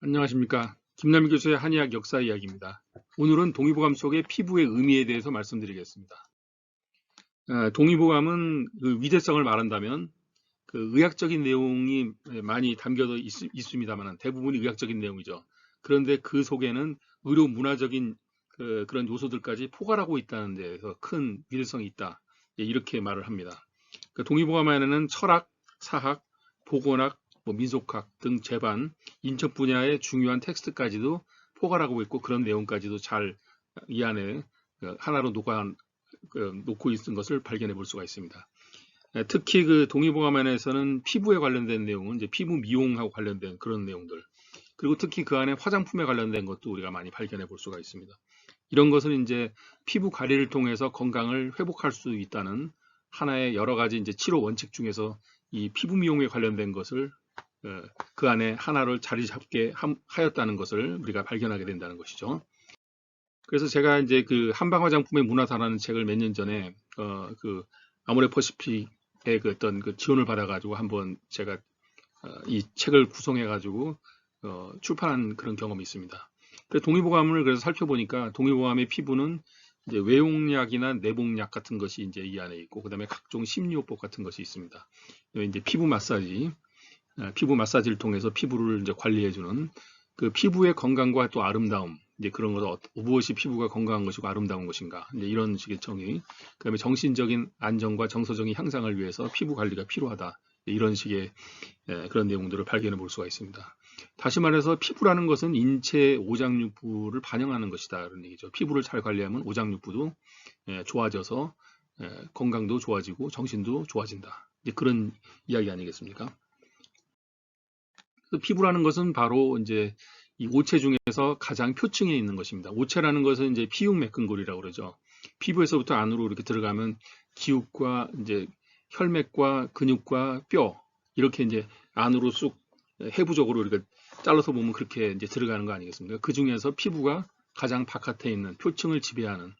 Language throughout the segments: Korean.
안녕하십니까. 김남일 교수의 한의학 역사 이야기입니다. 오늘은 동의보감 속의 피부의 의미에 대해서 말씀드리겠습니다. 동의보감은 그 위대성을 말한다면 그 의학적인 내용이 많이 담겨져 있습니다만 대부분이 의학적인 내용이죠. 그런데 그 속에는 의료 문화적인 그런 요소들까지 포괄하고 있다는 데에서 큰 위대성이 있다. 이렇게 말을 합니다. 그 동의보감 안에는 철학, 사학, 보건학, 민속학 등 제반, 인적 분야의 중요한 텍스트까지도 포괄하고 있고 그런 내용까지도 잘 이 안에 하나로 놓고 있는 것을 발견해 볼 수가 있습니다. 특히 그 동의보감안에서는 피부에 관련된 내용은 이제 피부 미용하고 관련된 그런 내용들, 그리고 특히 그 안에 화장품에 관련된 것도 우리가 많이 발견해 볼 수가 있습니다. 이런 것은 이제 피부 관리를 통해서 건강을 회복할 수 있다는 하나의 여러 가지 이제 치료 원칙 중에서 이 피부 미용에 관련된 것을 그 안에 하나를 자리 잡게 하였다는 것을 우리가 발견하게 된다는 것이죠. 그래서 제가 이제 그 한방 화장품의 문화사라는 책을 몇 년 전에 그 아모레퍼시픽의 그 어떤 그 지원을 받아가지고 한번 제가 이 책을 구성해가지고 출판한 그런 경험이 있습니다. 그 동의보감을 그래서 살펴보니까 동의보감의 피부는 이제 외용약이나 내복약 같은 것이 이제 이 안에 있고, 그다음에 각종 심리요법 같은 것이 있습니다. 이제 피부 마사지를 통해서 피부를 이제 관리해주는 그 피부의 건강과 또 아름다움, 이제 그런 것을 무엇이 피부가 건강한 것이고 아름다운 것인가, 이제 이런 식의 정의, 그다음에 정신적인 안정과 정서적인 향상을 위해서 피부 관리가 필요하다. 이런 식의 그런 내용들을 발견해 볼 수가 있습니다. 다시 말해서 피부라는 것은 인체 오장육부를 반영하는 것이다, 그런 얘기죠. 피부를 잘 관리하면 오장육부도 좋아져서 건강도 좋아지고 정신도 좋아진다. 이제 그런 이야기 아니겠습니까? 피부라는 것은 바로 이제 이 오체 중에서 가장 표층에 있는 것입니다. 오체라는 것은 이제 피육맥근골이라고 그러죠. 피부에서부터 안으로 이렇게 들어가면 기육과 이제 혈맥과 근육과 뼈, 이렇게 이제 안으로 쑥 해부적으로 이렇게 잘라서 보면 그렇게 이제 들어가는 거 아니겠습니까? 그 중에서 피부가 가장 바깥에 있는 표층을 지배하는,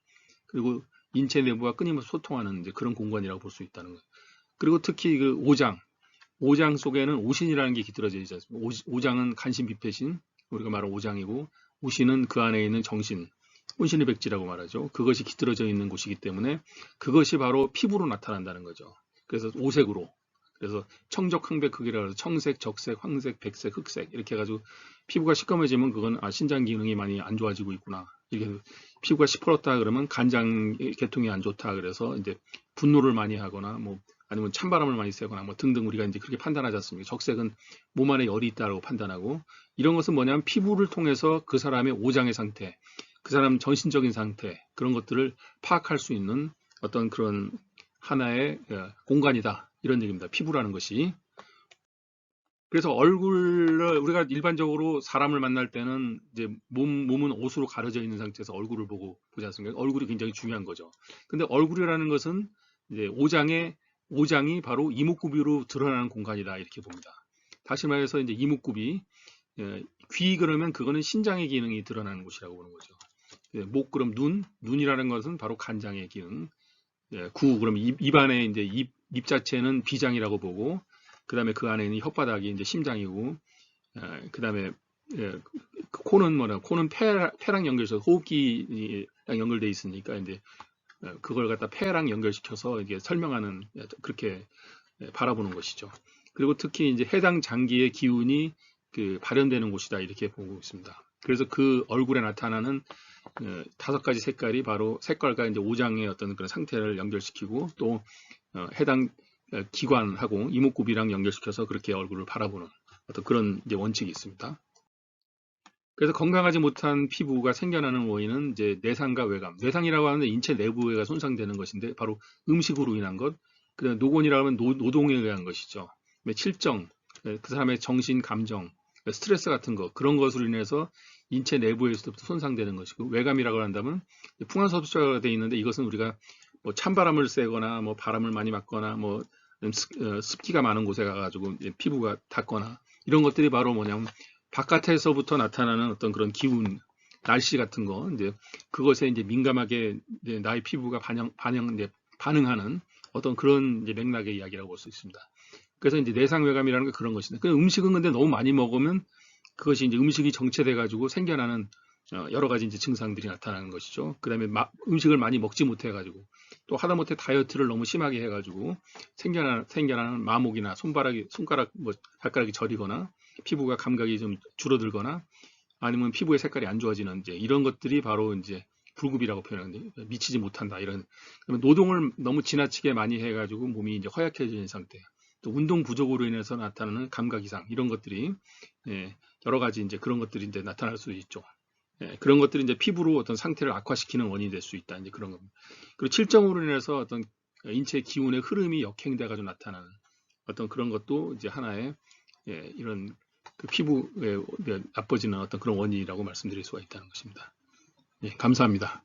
그리고 인체 내부와 끊임없이 소통하는 이제 그런 공간이라고 볼 수 있다는 거예요. 그리고 특히 그 오장 속에는 오신이라는 게 깃들어져 있지 않습니까? 오장은 간신비패신, 우리가 말하는 오장이고, 오신은 그 안에 있는 정신, 혼신의 백지라고 말하죠. 그것이 깃들어져 있는 곳이기 때문에 그것이 바로 피부로 나타난다는 거죠. 그래서 오색으로, 그래서 청적항백흑이라고 해서 청색, 적색, 황색, 백색, 흑색 이렇게 해가지고 피부가 시꺼매지면 그건 신장 기능이 많이 안 좋아지고 있구나. 이게 피부가 시퍼렇다 그러면 간장 계통이 안 좋다 그래서 이제 분노를 많이 하거나 뭐 아니면 찬바람을 많이 쐬거나 뭐 등등 우리가 이제 그렇게 판단하지 않습니까? 적색은 몸 안에 열이 있다고 판단하고, 이런 것은 뭐냐면 피부를 통해서 그 사람의 오장의 상태, 그 사람 전신적인 상태, 그런 것들을 파악할 수 있는 어떤 그런 하나의 공간이다, 이런 얘기입니다. 피부라는 것이. 그래서 얼굴을 우리가 일반적으로 사람을 만날 때는 이제 몸은 옷으로 가려져 있는 상태에서 얼굴을 보지 않습니까? 얼굴이 굉장히 중요한 거죠. 근데 얼굴이라는 것은 이제 오장이 바로 이목구비로 드러나는 공간이다, 이렇게 봅니다. 다시 말해서 이제 이목구비, 귀 그러면 그거는 신장의 기능이 드러나는 곳이라고 보는 거죠. 목 그럼 눈이라는 것은 바로 간장의 기능. 구 그럼 입안에 이제 입 자체는 비장이라고 보고, 그 다음에 그 안에 있는 혓바닥이 이제 심장이고, 그 다음에 코는 코는 폐랑 연결해서 호흡기랑 연결돼 있으니까 이제 그걸 갖다 폐랑 연결시켜서 이게 설명하는, 그렇게 바라보는 것이죠. 그리고 특히 이제 해당 장기의 기운이 그 발현되는 곳이다, 이렇게 보고 있습니다. 그래서 그 얼굴에 나타나는 5가지 색깔이 바로 색깔과 이제 오장의 어떤 그런 상태를 연결시키고, 또 해당 기관하고 이목구비랑 연결시켜서 그렇게 얼굴을 바라보는 어떤 그런 이제 원칙이 있습니다. 그래서 건강하지 못한 피부가 생겨나는 원인은 이제 내상과 외감. 내상이라고 하는 인체 내부가 손상되는 것인데 바로 음식으로 인한 것. 그다음 노곤이라고 하면 노동에 의한 것이죠. 칠정, 그 사람의 정신, 감정, 스트레스 같은 거, 그런 것으로 인해서 인체 내부에서부터 손상되는 것이고, 외감이라고 한다면 풍화섭수가 되어 있는데 이것은 우리가 뭐 찬바람을 쐬거나 뭐 바람을 많이 맞거나 뭐 습기가 많은 곳에 가가지고 피부가 닿거나, 이런 것들이 바로 뭐냐면 바깥에서부터 나타나는 어떤 그런 기운, 날씨 같은 거, 이제 그것에 이제 민감하게 이제 나의 피부가 반응하는 어떤 그런 이제 맥락의 이야기라고 볼 수 있습니다. 그래서 이제 내상외감이라는 게 그런 것인데, 그 음식은 근데 너무 많이 먹으면 그것이 이제 음식이 정체돼 가지고 생겨나는 여러 가지 이제 증상들이 나타나는 것이죠. 그다음에 음식을 많이 먹지 못해 가지고 또 하다못해 다이어트를 너무 심하게 해 가지고 생겨나는 마목이나 손가락 뭐 발가락이 저리거나 피부가 감각이 좀 줄어들거나 아니면 피부의 색깔이 안 좋아지는 이제 이런 것들이 바로 이제 불급이라고 표현하는데 미치지 못한다 이런. 그러면 노동을 너무 지나치게 많이 해가지고 몸이 이제 허약해지는 상태, 또 운동 부족으로 인해서 나타나는 감각 이상 이런 것들이 예, 여러 가지 이제 그런 것들이 이제 나타날 수 있죠. 예, 그런 것들이 이제 피부로 어떤 상태를 악화시키는 원인이 될 수 있다 이제 그런 겁니다. 그리고 칠정으로 인해서 어떤 인체 기운의 흐름이 역행돼가지고 나타나는 어떤 그런 것도 이제 하나의 이런 그 피부에 나빠지는 어떤 그런 원인이라고 말씀드릴 수가 있다는 것입니다. 예, 감사합니다.